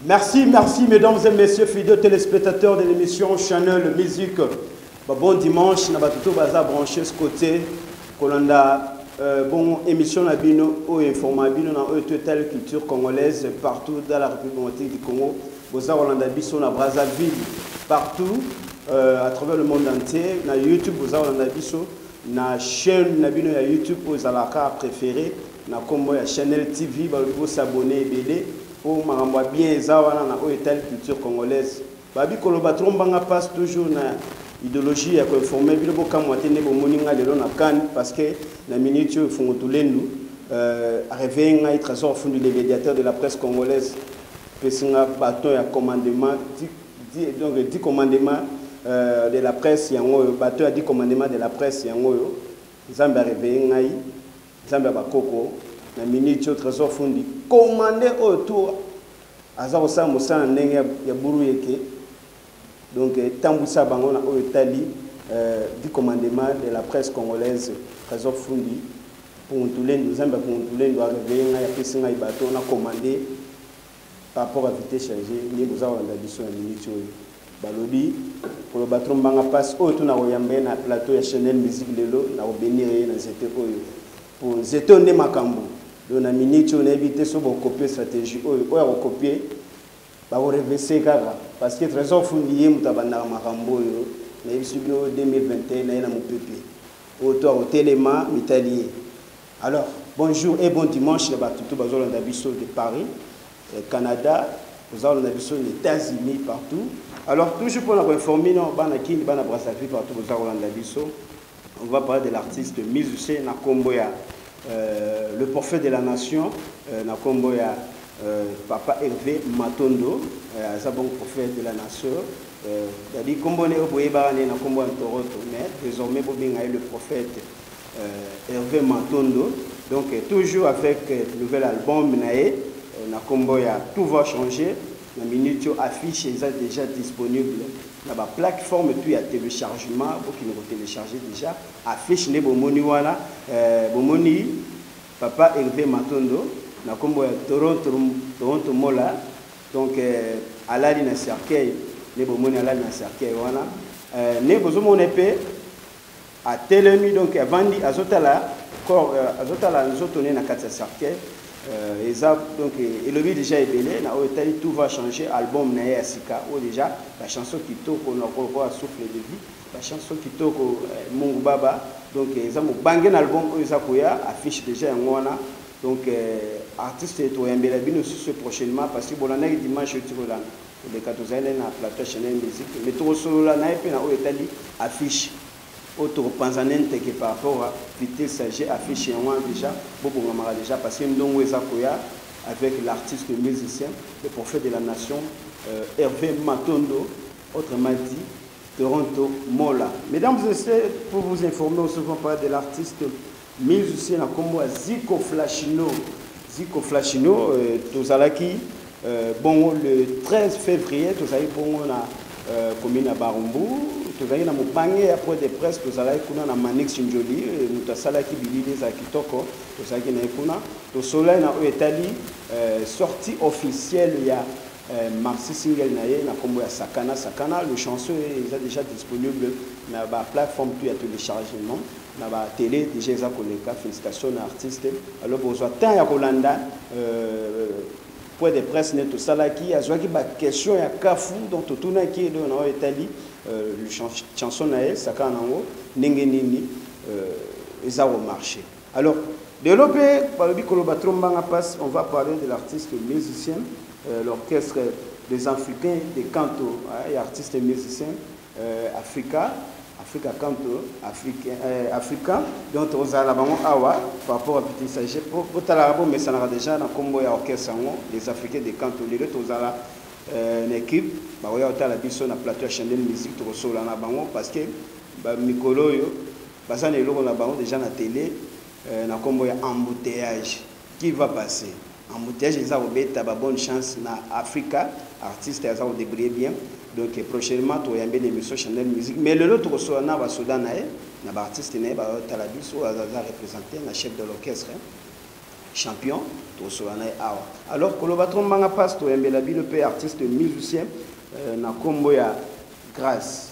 Merci, mesdames et messieurs, fidèles téléspectateurs de l'émission Channel Musique. Bon dimanche, nous avons branché ce côté. Colanda, bon émission Nabino, ou informabino, na totale culture congolaise partout dans la République du Congo. Vous avez Rolanda Bisso na Brazzaville, partout à travers le monde entier. Na YouTube, vous avez Rolanda Bisso. Na chaîne Nabino ya YouTube, vous avez la carte préférée. Na comme ya Channel TV, vous s'abonner BD. Pour maramba bien zawana na telle culture congolaise. Babi kolobatron banga passe toujours na idéologie ya ko informer bilo boka mwatene bo moninga lelo na kan parce que na minute fongotulendu arrivé nga trésor fond du médiateur de la presse congolaise pesinga baton ya commandement donc 10 commandements de la presse yango baton ya 10 commandements de la presse yango Zamba arrivé ngai Zamba bakoko na minute au trésor fondi commandé autour azaro sa mosana ndenge ya buru yeke donc tambousa bango na o Italie du commandement de la presse congolaise trésor fondi pour Ntulendu Zamba pour Ntulendu arrivé nga ya pesinga ibato na commandé par rapport à vitesse chargée ni bozao na biso na minute oyo balobi pour le batron banga passe o to na oyambe na plateau ya Channel Musique lelo na obénir na zete oyo pour zete onde makambo. Donc, na minute on a évité ce copier stratégie ou à copier ba reverser parce que trésor fundier mutabana makambo yo na biso 2021 na mon pépé auto au téléma italien. Alors bonjour et bon dimanche les batuto bazolo na biso de Paris Canada bazolo na biso des États-Unis partout. Alors toujours pour nous informer non bana kini bana Brazzaville partout bazolo na biso. On va parler de l'artiste musicien na Komboya. Le prophète de la nation, Nakomboya, Papa Hervé Matondo, un bon prophète de la nation. Il Kombone Oboyebane Nakomboya Toronto, mais désormais Bobinga est le prophète Hervé Matondo. Donc toujours avec le nouvel album Nae, Nakomboya, tout va changer. La minute affiche est déjà disponible. La plateforme puis à téléchargement, pour qui nous télécharger déjà, affiche ne bomoni wala, bomoni Papa Hervé Matondo, na kombo Toronto Mola, donc alali na cercueil, ne bomoni alali na cercueil wana, ne bozomo épée à telemi donc vandi azotala corps azotala nzotone na kati cercueil. Et ça, donc, et le déjà est belé, tout va changer. Album Nae Asika, ou déjà, la chanson qui toque, on a encore souffle de vie, la chanson qui toque, Mungu Baba, donc, ils ont bangé un album, ils ont affiche déjà en Wana, donc, artiste et tout, et ce prochainement, parce que bon, on a dimanche, le 14 ans, on a plateau Channel Musique, mais tout solo là, on a affiche. Autre panzanente que par rapport à vitesse j'ai affiché moi déjà beaucoup déjà parce que nous avec l'artiste musicien le prophète de la nation Hervé Matondo autrement dit Toronto Mola. Mesdames et messieurs, pour vous informer on se parle de l'artiste musicien à Combo Zico Flashino Tozalaki bon le 13 février Tozalaki bon on a commune à Barumbu tozali na mobange après des presse tozalaki kuna na Manix Njoli mutasalaki bilili za kitoko tozalaki na kuna tosolai na etali sortie officielle ya Maxi single na ye na kombo ya Sakana le chanson est déjà disponible na ba plateforme tout ya téléchargement na ba télé déjà za koleka félicitations à artiste alors besoin temps ya kolanda point de presse ne to salaki azwaki ba question ya kafu donc totuna ki do na etali chanson na elle sakana ngo ndenge nini eza au marché. Alors développé par le bikoloba trombanga passe on va parler de l'artiste musicien l'orchestre des Africains des Canto et artiste musicien Africa Canto Africain donc aux alabango awa par rapport à petit sage pour talarabo mais ça n'a déjà na combo ya orchestre des Africains des Canto les deux aux ala une équipe bah ouais autant la biso na plateau Channel Musique to resola na bango parce que ba mikolo yo basa ne loko na bango déjà na télé na combo ya embouteillage qui va passer embouteillage ils ont beta ba bonne chance na Africa artiste ils ont débrouillé bien donc prochainement to yambe l'émission Channel Musique mais le lot resola na ba soda na ba artiste na ba ta la biso za représenter na chef de l'orchestre champion to solana awa alors que le batron manga passe to yembela bino pe artiste musicien na kombo ya grâce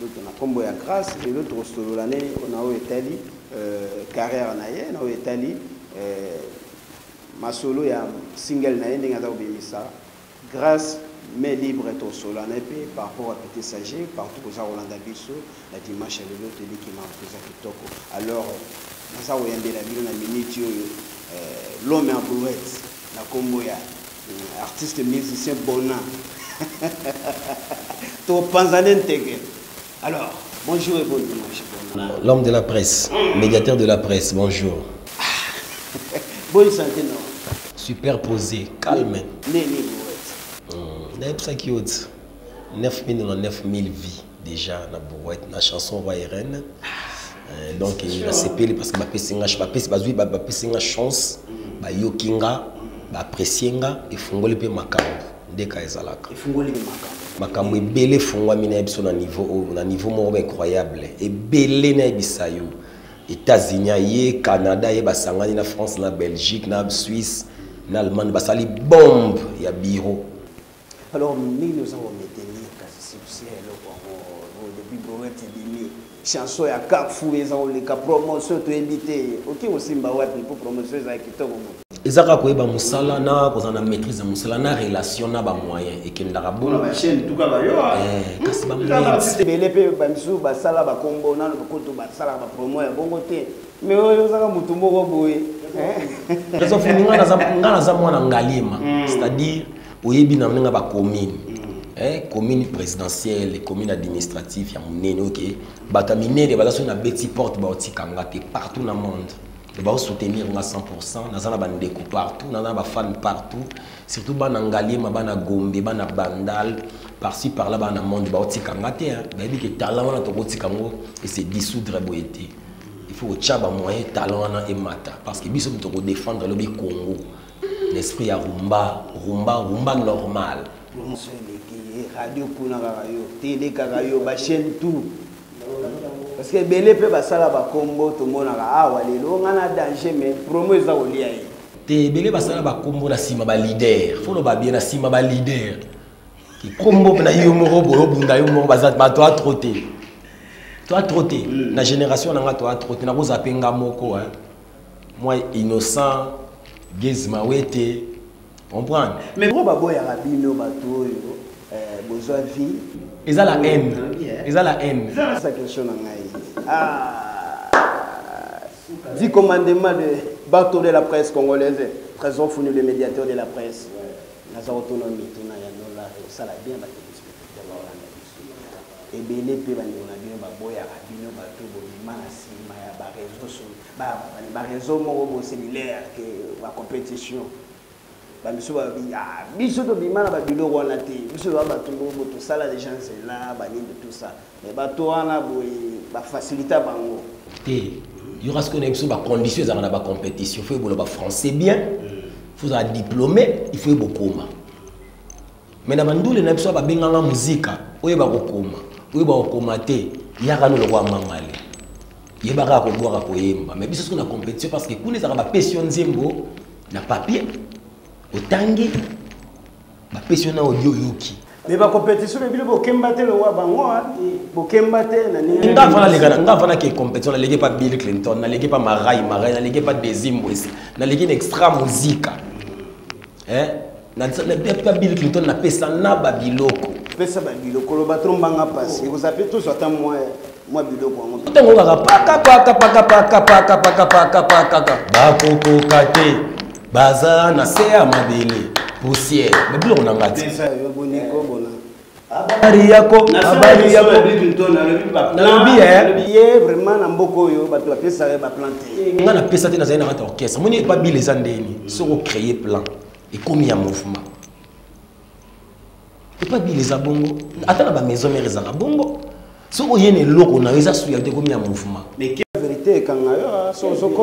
donc na kombo ya grâce et l'autre solana on a etali carrière na ye na etali ma solo ya single na ye ndinga za obimisa grâce mais libre to solana pe par rapport à Petit Sage partout aux Rolanda biso la dimanche le l'autre dit qui m'a fait kitoko alors ça oyembela bino na minute l'homme en brouette la combo ya artiste musicien Bona to panzanen tege alors bonjour et bon dimanche Bona l'homme de la presse médiateur de la presse bonjour bonne santé non superposé calme neni brouette ça qui haute 9000 ou 9000 vies déjà na brouette na chanson roi et reine. Donc il a CP parce que ma pesinga chance ba yokinga ba apprécienga et fungoli pe makambo ndeka ezalaka fungoli pe makambo ebele fungwa mina biso na niveau moko incroyable et belé na bisayo États-Unis ye Canada ye basangani na France na Belgique na Suisse na Allemagne basali bombe ya bureau alors nous avons maintenir kasi c'est le début brouette dimi chanson ya Carrefour les promotion to invité OK aussi mba wapi pour promotion za kitoko ezaka koyeba musala na kozana maîtrise musala na relation na ba moyen ekendaka bona ba chaîne tuka ba yo kasi ba moyen bele pe ba misu ba sala ba kombo na ko to ba sala ba promo ya bongo te mais oyo zaka mutu moko boye raison funinga na za mwana ngalima c'est-à-dire oyebi na mninga ba commune commune présidentielle, commune administrative, il y a mon nez, ok. Bataminer, les balasos na beti porte, baoti kangate partout dans le monde. Les baos soutenir à 100%, dans la bande déco partout, dans la fan partout. Surtout banangali, ma bana gombe, bana bandal, par-ci par-là, bana monde, baoti kangate. Mais dit que talent na tokoti kango et c'est dissoudre boyete. Il faut au tchaba moyen talent et mata parce que biso toko défendre le Congo. L'esprit à rumba normal. Radio kuna karayo télé karayo ba chaîne tout parce que belé pe ba sala ba kombo to mona ka awa lelo ngana danger mais promo eza olia yi te belé ba sala ba kombo na sima ba leader faut no ba bien na sima ba leader ki kombo na yo moko bo bunda yo moko bazat ba toi trotter na génération na nga toi trotter na ko zapenga moko moi innocent Gezma wete comprendre mais ba boya rabino ba to yo besoin de vie. Ils ont la haine. Ils ont la haine. C'est ça question. Dit commandement de bateau de la presse congolaise, trésor fourni le médiateur de la presse. Nous avons autonomie. Ça l'a bien battu. Et bien les pays on a bien baboya rabino bateau bobimana sima ya ba réseau moko cellulaire que la compétition. Biso to bimana ba bilo wana te biso ba batumbo to sala les gens c'est là ba ni tout ça mais ba to wana ba faciliter bango te il y aura ce qu'on aime sur ba conditions za na ba compétition faut bolo ba français bien faut un diplômé il faut bokoma mais na bandule na biso ba benganga musique oyeba kokoma oyeba kokoma te yaka no lokwa mangale yeba ko boka ko yemba mais biso na compétition parce que kuna za ba passion nzembo na papier otangi ba pesiona audio yuki mais ba compétition be bilo kembate le wa bango bo kembate na ninga nga fana ke compétition na lege pas Bill Clinton na lege pas Marai na lege pas Dezimbo na lege extra musique na pas Bill Clinton na pesa na ba biloko pesa ba biloko lo batron banga passe vous avez tous autant moi biloko ngo tango ka paka bakoko kate baza na se ya mabele poussière babilo na ngati yo boniko bona habari yako nalobi ye vraiment na mboko oyo bato bapesa ba planter nga na pesa te na zali na ngati orchestre moni pas bile eza ndeni soko créer plan et comme ya mouvement et pas bile eza bongo ata na ba maison mère eza bongo soko yene loko na eza suya te comme ya mouvement vérité quand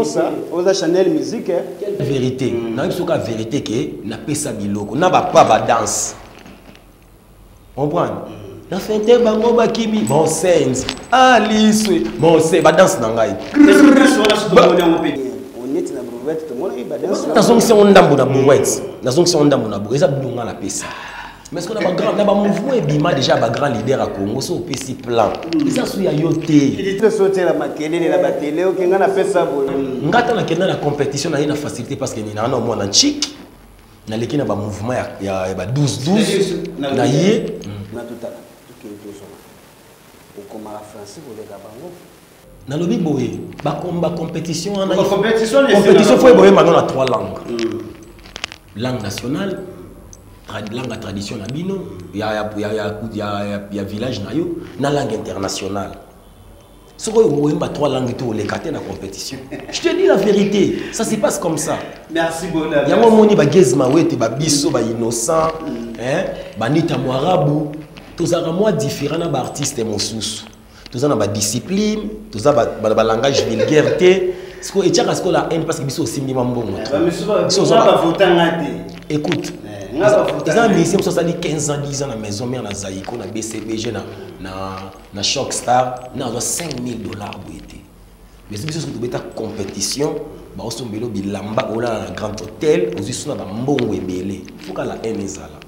ça oza Chanel musique vérité na bisoka vérité que na pesa biloko na ba pa ba danse comprendre na fête bango ba kimi mon sens alice mon se ba danse na ngai net na brouette to mona ba danse nazongi se ondambo na brouette nazongi se ondambo na brouette eza bilonga na pesa mais ce qu'on a ba grand na ba mouvement ebima déjà ba grand leader à Congo so pesi plan eza so ya yote il te sauter la makelele la batele o kenga na pesa bo ngata na kenda na compétition na ina facilité parce que ni na mo na chic na leki na ba mouvement ya ba 12 na ye na totala to so o comme la français bo le gabango na lobi boye ba compétition na compétition faut boye maintenant na 3 langues langue nationale langue tradition na bino ya village na yo na langue internationale ce que vous voyez 3 langues tout les quatre na compétition je te dis la vérité ça se passe comme ça merci Bona ya moni ba gezma wete ba biso ba innocent hein banita mwarabu tozaka moi différent na ba artiste mosusu tozana ba discipline tozana ba langage vulgaire té ce que etchaka ce que la haine parce que biso aussi ndima mbongo biso ba votanga té écoute ils ont mis 15 ans 10 ans à la maison mère na Zaïko na BCBG na Shockstar na $5,000 boité mais c'est parce que tu compétition ba osombelo bilamba ola na grand hôtel aussi na ba mbongo ebele faut que la haine ezala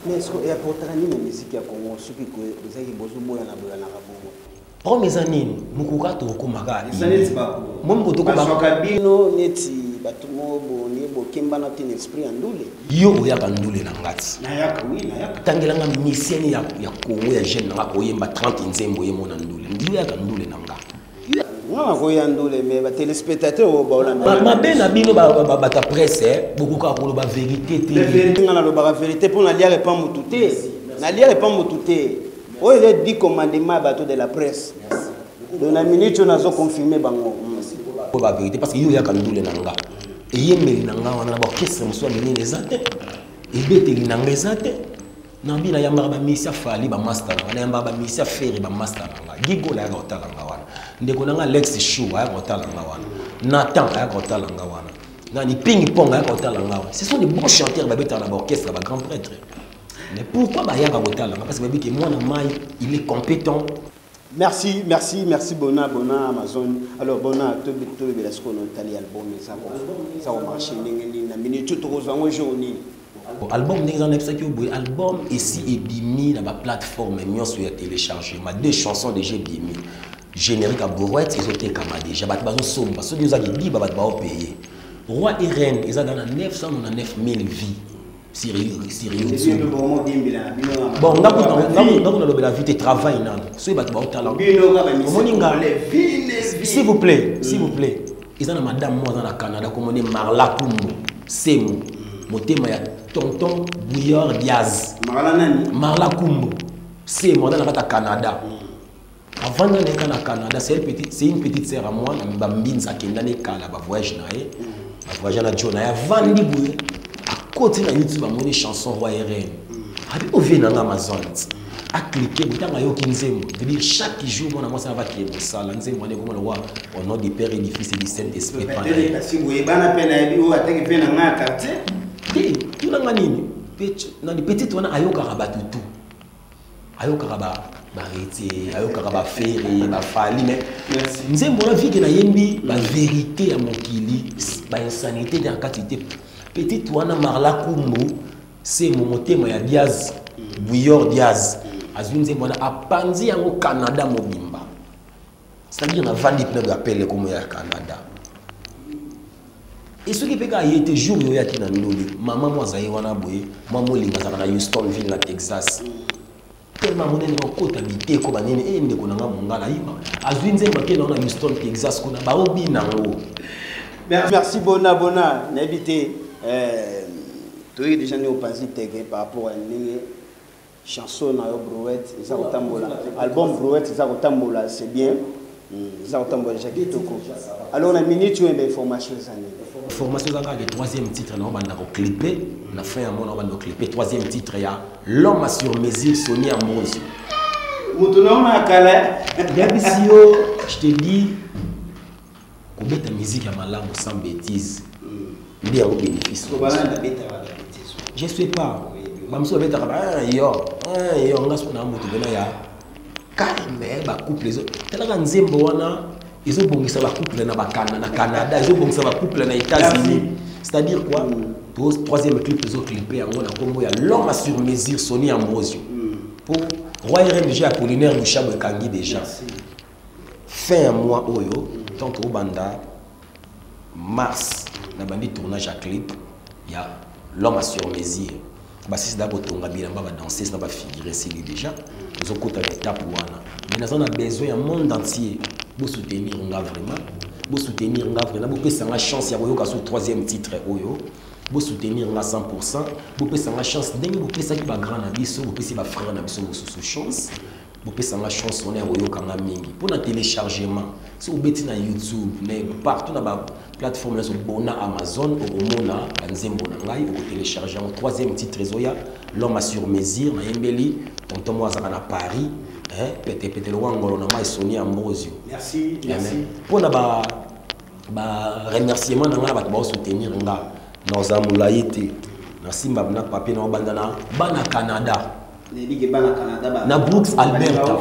mais est-ce que apportera ni musique ya Congo ce qui que ezaki bozo moya na boya na rabongo pour mes années mukuka to ko maga mon ko to ko ba bino neti batumo boni bokemba na tin esprit andule yo oyaka ndule na ngati na yaka oui na yaka tangelanga mission ya Congo ya jeune na ko yemba 30 nzembo yemo na ndule ndiyo yaka ndule na nga ngama ko ya ndule mais ba téléspectateur o ba olanda ma bena bino ba ta presse beaucoup ka ko ba vérité té ngana lo ba vérité pour na liare pas mututé na liare pas mututé o il dit commandement bateau de la presse donc na minute on a confirmé bango la vérité parce que yo yaka ndule na nga et yemeli na nga wana ba orchestre mso nini ezate et beteli na nga ezate na bina yamba ba misia fali ba master na yamba ba misia feri ba master na nga gigo la ya otala nga wana ndeko na nga Alex Chou ya otala nga wana Nathan ya otala nga wana nani ping pong ya otala nga wana ce sont des bons chanteurs ba betala ba orchestre ba grand prêtre mais pourquoi ba yaka otala parce que ba biki moi na mai il est compétent. Merci Bona Amazon. Alors Bona to be la ce qu'on entend album ça va marcher na minute to rozango journée. Album n'exemple ça que boy album ici et bimi na ba plateforme mieux sur télécharger ma 2 chansons déjà bimi générique à Brouette ils ont kama déjà ba bazo somba so des aki ba payer roi et reine ils ont dans 999 000 vies. Sérieux. Bon, on a la vie de travail. S'il vous plaît. Ils ont madame moi dans le Canada, comme on est Marla Kumbo, Semo, Motema ya Tonton Bouillard Diaz. Marla Kumbo, Semo dans le Canada. Avant d'aller au Canada, c'est une petite sœur à moi, Mbambinza qui est Kala, voyage na voyage na John, avant de côté na YouTube amoni chanson roi et reine abi ovena na Amazon a cliquer butanga yo kinzemo de dire chaque jour moi ça va qui sala nzemo ne comme le roi au nom du Père et du Fils et du Saint-Esprit pendant si vous bana pena ebi o ateki pena na quartier tu na nini na di petite wana ayoka rabatutu ayoka ba barité ayoka ba feri ba fali mais nzemo na vie na yembi ba vérité ya mokili ba insanité dans quantité petite wana Marla Kumbo c'est mon motema ya Diaz Bouillard Diaz azunze mwana apanzi yango Canada mobimba c'est-à-dire na vandi pneu appel comme ya Canada et ce qui fait qu'il était jour yo ya kina ndoli maman moi zayi wana boye maman linga za na Houstonville na Texas tellement monene ko kota bité ko banene e ndeko na nga mongala yima azunze mbake na Houston Texas kuna ba obi nango. Merci Bona n'habité tu es déjà né au Panzi par rapport à une chanson na Brouette ça otambola album Brouette ça otambola c'est bien ça otambola déjà kitoko alors on a minute tu as information ça formation ça le troisième titre na banda ko clipper na fin mon na banda clipper troisième titre ya l'homme sur mesure Sony Ambrosio mutuna na kala Gabisio je te dis ta musique à malamu sans bêtises. Il y a un bénéfice. Je ne sais pas. Je ne sais pas. Yo, on a ce qu'on a motivé là. Calme, bah coupe les autres. T'as la nzembo wana ils ont bon ça va couple na Canada, ils ont bon ça va couple na États-Unis. C'est-à-dire quoi? Troisième clip ils ont clippé en gros comme il y a l'homme à sur mesure Sonny Ambrosio. Pour Roi RMG Apollinaire Bouchab Kangi déjà. Fin mois oyo tant que banda mars na bandi tournage à clip, il y a l'homme à sur mesure. Bah si c'est d'abord tonga bilamba va danser, ça va figurer c'est déjà. Ils ont côté étape wana. Mais nous on a besoin un monde entier pour soutenir nga vraiment. Pour soutenir nga vraiment, pour pesa nga chance ya koyoka sur troisième titre oyo. Pour soutenir nga 100%, pour pesa nga chance ndenge pour pesa ki ba grand na biso, pour pesa ba frère na biso sous chance. Pour pesa nga chance on est koyoka nga mingi. Pour na téléchargement, si vous beti na YouTube, mais partout na ba plateforme là sur bona Amazon au mona nzembo na ngai au télécharger en troisième titre zoya l'homme à sur mesure na yembeli tonton moi na Paris hein pété le wangolo na mai Sonny Ambrosio. Merci. Pour na ba remerciement na nga ba soutenir nga na zamulaite na simba na papier na bandana bana Canada na Brooks Alberta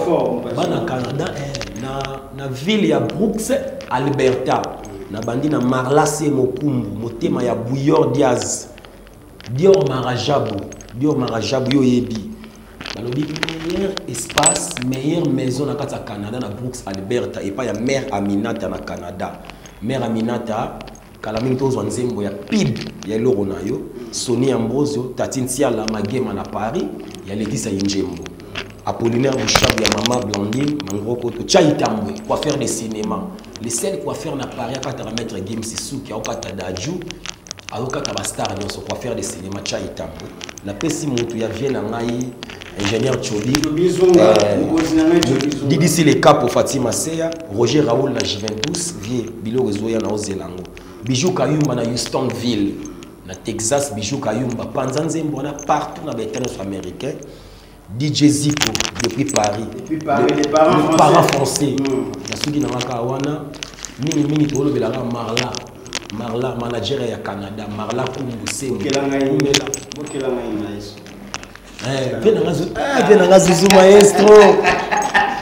bana Canada na ville ya Brooks Alberta na bandi na Marlace Mokumbu motema ya Bouyor Diaz Dior Marajabu yo yebi balobi meilleur espace meilleure maison na kata Canada na Brooks Alberta et pas ya mère Aminata na Canada mère Aminata kala mingi tozwa nzembo ya PIB ya eloko na yo Sonny Ambrosio Tatintia la magema na Paris ya Laetitia Njembo Apollinaire Bouchab ya Mama Blandine Mangroko to Chaitambwe coiffeur de cinéma les seuls coiffeurs na Paris akata maître Game Sisuki akata Daju akata ba star nyonso coiffeur de cinéma Chaitambwe la pesi mutu ya vie na ngai ingénieur Chobi Didi les capo Fatima Seya Roger Raoul na Juventus vie bilo rezoya na Ozelango Bijou Kayumba na Houstonville na Texas Bijou Kayumba Panzanzembo na partout na bétanos américain DJ Zico depuis Paris les parents français na suki na makawana mini tolo belanga Marla manager ya Canada Marla Kumbuse viens na Zuzu maestro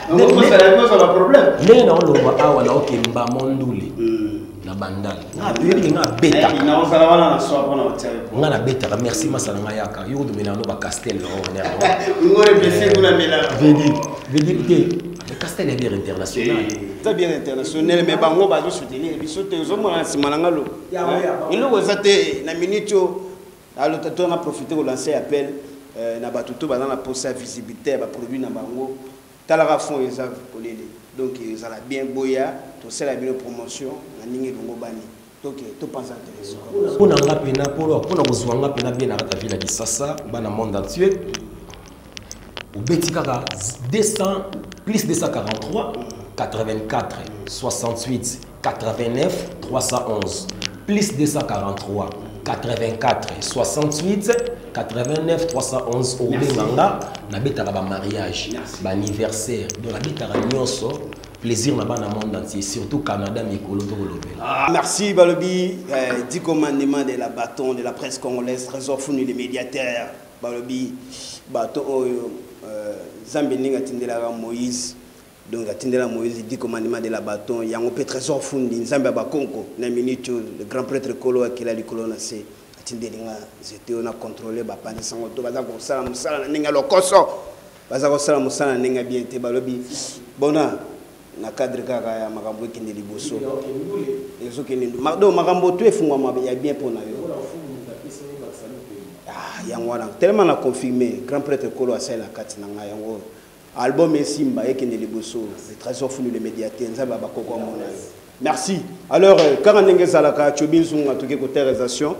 ne na oloba awa na okemba mondule na bandal na tuyeli nga beta nga na beta merci masala nga yaka yo domina no ba castel vedi le castel est bien international c'est bien international mais bango ba soutenir biso te zo mona simalanga lo il lo zate na minute alo tato na profiter ko lancer appel na batuto ba na posa visibilité ba produit na bango talaka fond eza kolele donc ils ala bien boya to sala bien promotion na ningi longo bani donc to pense intéressant pour na ngapena pour kozwa ngapena bien na kata vila Kisasa bana monde entier au betikaka 200 plus 243 84 68 89 311 plus 243 84 68 89 311 au Benganga na betaka ba mariage ba anniversaire donc la betaka nyonso plaisir na bana monde entier surtout Canada mikolo to kolobela. Merci Balobi 10 commandements de la bâton de la presse congolaise trésor fourni les médiateurs Balobi bâton Zambe ninga tindela Moïse donc atindela Moïse 10 commandements de la bâton yango pe trésor fourni Zambe ba konko na minute le grand prêtre Kolo akila likolo na se atindelinga zete on a contrôlé ba pande sango to baza ko sala musala ninga lokoso baza ko sala musala ninga bien te Balobi bona na cadre kaka ya makambo ekende liboso ezo kende do makambo to efungwa ya bien pona yo yango wana tellement na confirmé grand prêtre Kolo asala kati na nga yango album esimba ekende liboso le trésor fourni le médiateur nzaba bakoko mona merci alors quand ngezala ka chobinsunga toke ko terresation